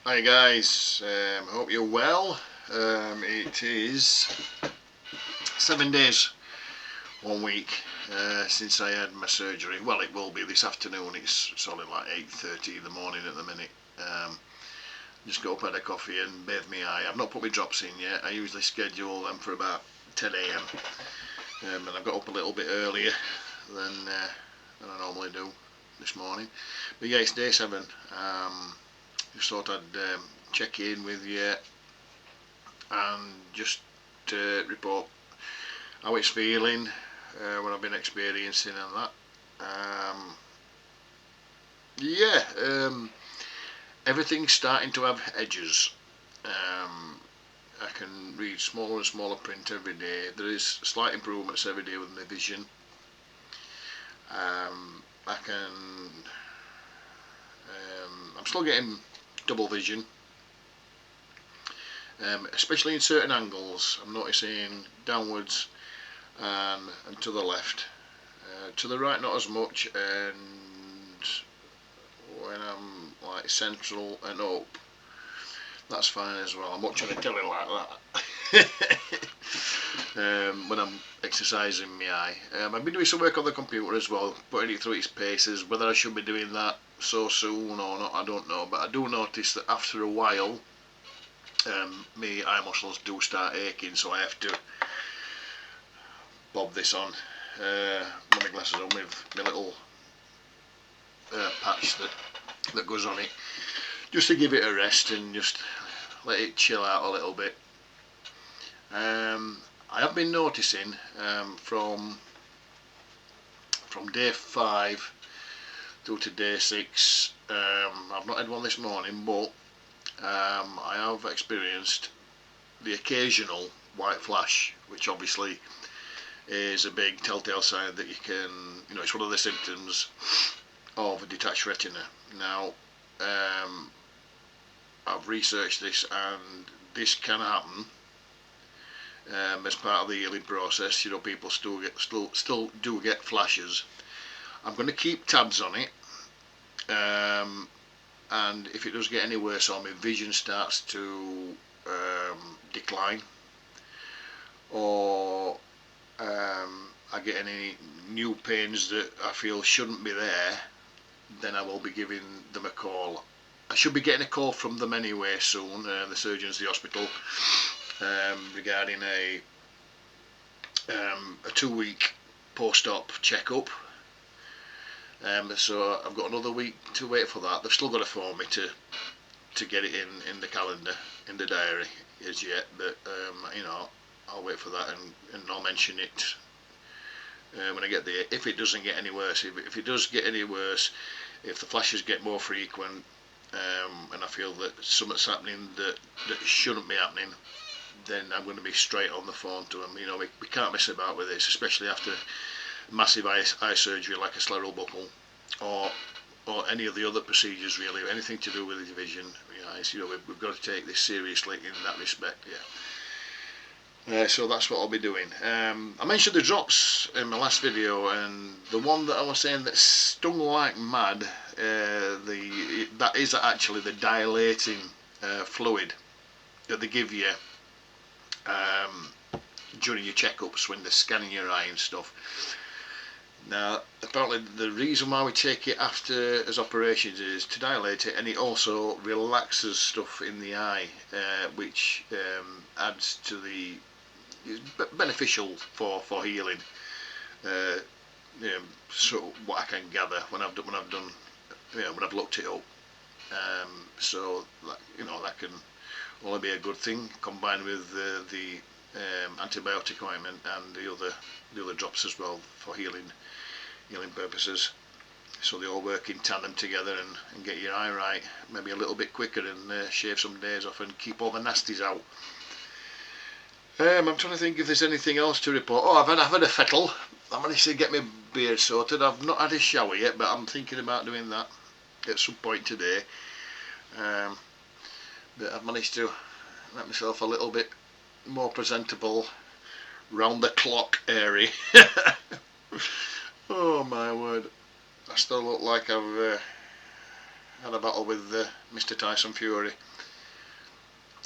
Hi guys, hope you're well. It is 7 days, 1 week since I had my surgery. Well, it will be this afternoon. It's only like 8:30 in the morning at the minute. Just got up, had a coffee and bathed my eye. I've not put my drops in yet. I usually schedule them for about 10 a.m. And I got up a little bit earlier than I normally do this morning. But yeah, it's day 7. Just thought I'd check in with you and just report how it's feeling, what I've been experiencing and that. Yeah, everything's starting to have edges. I can read smaller and smaller print every day. There is slight improvements every day with my vision. I'm still getting double vision, especially in certain angles. I'm noticing downwards and to the left. To the right not as much, and when I'm like central and up, that's fine as well. I'm watching the telly like that. When I'm exercising my eye. I've been doing some work on the computer as well, putting it through its paces. Whether I should be doing that so soon or not, I don't know, but I do notice that after a while my eye muscles do start aching, so I have to bob this on, put my glasses on with my little patch that goes on it, just to give it a rest and just let it chill out a little bit. I have been noticing from day 5 through to day 6, I've not had one this morning, but I have experienced the occasional white flash, which obviously is a big telltale sign that it's one of the symptoms of a detached retina. Now, I've researched this, and this can happen as part of the healing process. People still do get flashes. I'm going to keep tabs on it, and if it does get any worse or my vision starts to decline, or I get any new pains that I feel shouldn't be there, then I will be giving them a call. I should be getting a call from them anyway soon, the surgeons, the hospital, regarding a 2-week post-op checkup. So I've got another week to wait for that. They've still got to phone me to get it in the calendar, in the diary as yet, but I'll wait for that, and I'll mention it when I get there. If it doesn't get any worse, if it does get any worse, if the flashes get more frequent, and I feel that something's happening that shouldn't be happening, then I'm going to be straight on the phone to them. We can't mess about with this, especially after massive eye surgery like a scleral buckle, or any of the other procedures, really, anything to do with the vision. We've got to take this seriously in that respect. So that's what I'll be doing. I mentioned the drops in my last video, and the one that I was saying that stung like mad, that is actually the dilating fluid that they give you during your checkups when they're scanning your eye and stuff. Now, apparently the reason why we take it after as operations is to dilate it, and it also relaxes stuff in the eye, which adds to the beneficial for healing. So what I can gather when I've looked it up. So that can only be a good thing, combined with the antibiotic ointment and the other drops as well for healing purposes. So they all work in tandem together and get your eye right, maybe a little bit quicker, and shave some days off and keep all the nasties out. I'm trying to think if there's anything else to report. Oh, I've had a fettle. I managed to get my beard sorted. I've not had a shower yet, but I'm thinking about doing that at some point today. But I've managed to make myself a little bit more presentable round the clock area. Oh my word, I still look like I've had a battle with Mr. Tyson Fury.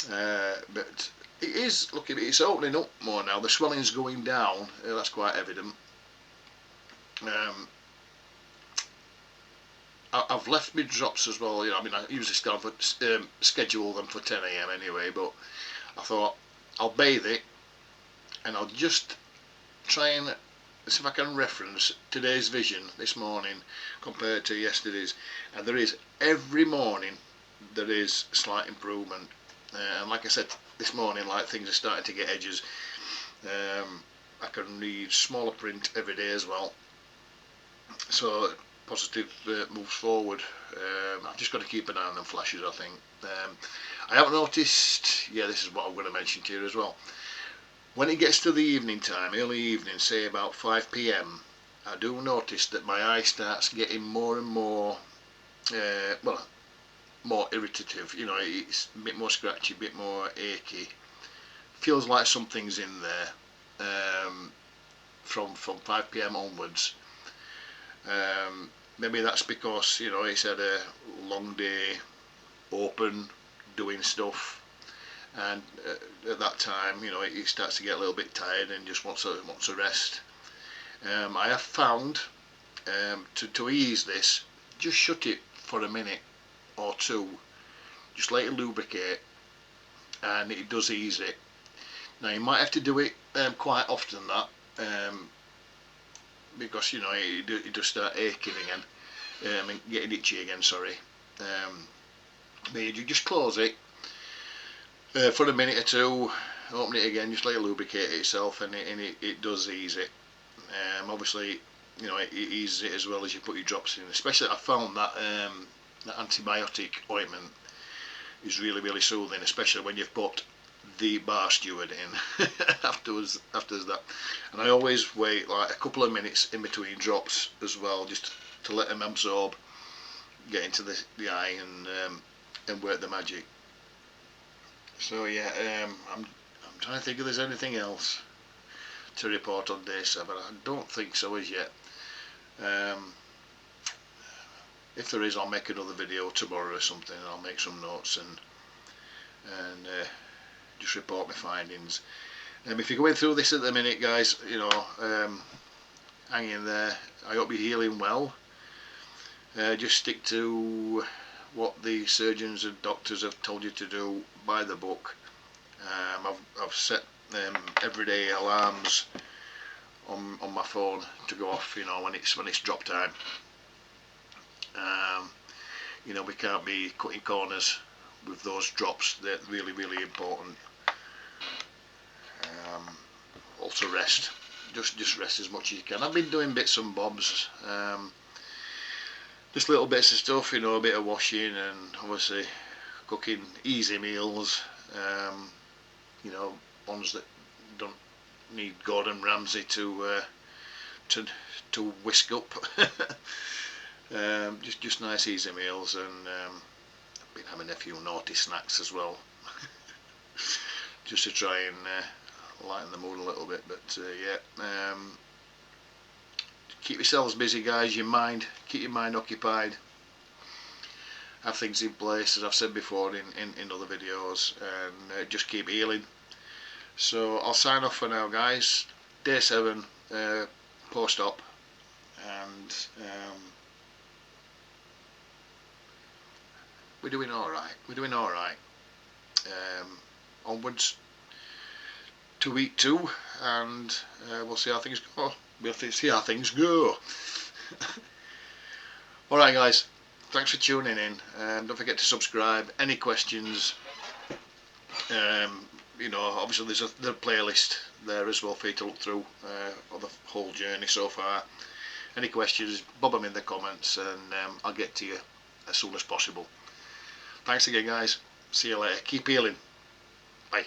But it is, look, it's opening up more now. The swelling's going down, that's quite evident. um, I've left my drops as well. I mean, I usually schedule them for 10 AM anyway, but I thought I'll bathe it and I'll just try and see if I can reference today's vision this morning compared to yesterday's. And there is, every morning there is slight improvement. And like I said this morning, like, things are starting to get edges. I can read smaller print every day as well, so positive moves forward. I've just got to keep an eye on them flashes, I think. I haven't noticed, yeah, this is what I'm going to mention to you as well. When it gets to the evening time, early evening, say about 5 PM, I do notice that my eye starts getting more and more, well, more irritative. It's a bit more scratchy, a bit more achy. Feels like something's in there from 5 PM onwards. Maybe that's because it's had a long day, open, doing stuff, and at that time it starts to get a little bit tired and just wants to rest. I have found, to ease this, just shut it for a minute or two, just let it lubricate, and it does ease it. Now you might have to do it quite often, that because it does start aching again, and getting itchy again, sorry. But you just close it for a minute or two, open it again, just let it lubricate itself, and it does ease it. Obviously it eases it as well as you put your drops in. Especially I found that that antibiotic ointment is really soothing, especially when you've put the bar steward in afterwards that. And I always wait like a couple of minutes in between drops as well, just to let them absorb, get into the eye, and work the magic. So yeah, I'm trying to think if there's anything else to report on day 7. I don't think so as yet. If there is, I'll make another video tomorrow or something. I'll make some notes and just report my findings. If you're going through this at the minute, guys, hang in there. I hope you're healing well. Just stick to what the surgeons and doctors have told you to do by the book. I've set everyday alarms on my phone to go off when it's drop time. We can't be cutting corners with those drops. They're really important. Also rest, just rest as much as you can. I've been doing bits and bobs, just little bits of stuff, a bit of washing, and obviously cooking easy meals, ones that don't need Gordon Ramsay to whisk up. Just nice easy meals, and I've been having a few naughty snacks as well, just to try and lighten the mood a little bit. But yeah, keep yourselves busy, guys. Keep your mind occupied. Have things in place, as I've said before in other videos, and just keep healing. So I'll sign off for now, guys. Day 7, post-op, and we're doing all right. Onwards to week 2, and we'll see how things go. Alright, guys, thanks for tuning in. Don't forget to subscribe. Any questions, obviously there's the playlist there as well for you to look through of the whole journey so far. Any questions, bob them in the comments, and I'll get to you as soon as possible. Thanks again, guys. See you later. Keep healing. Bye.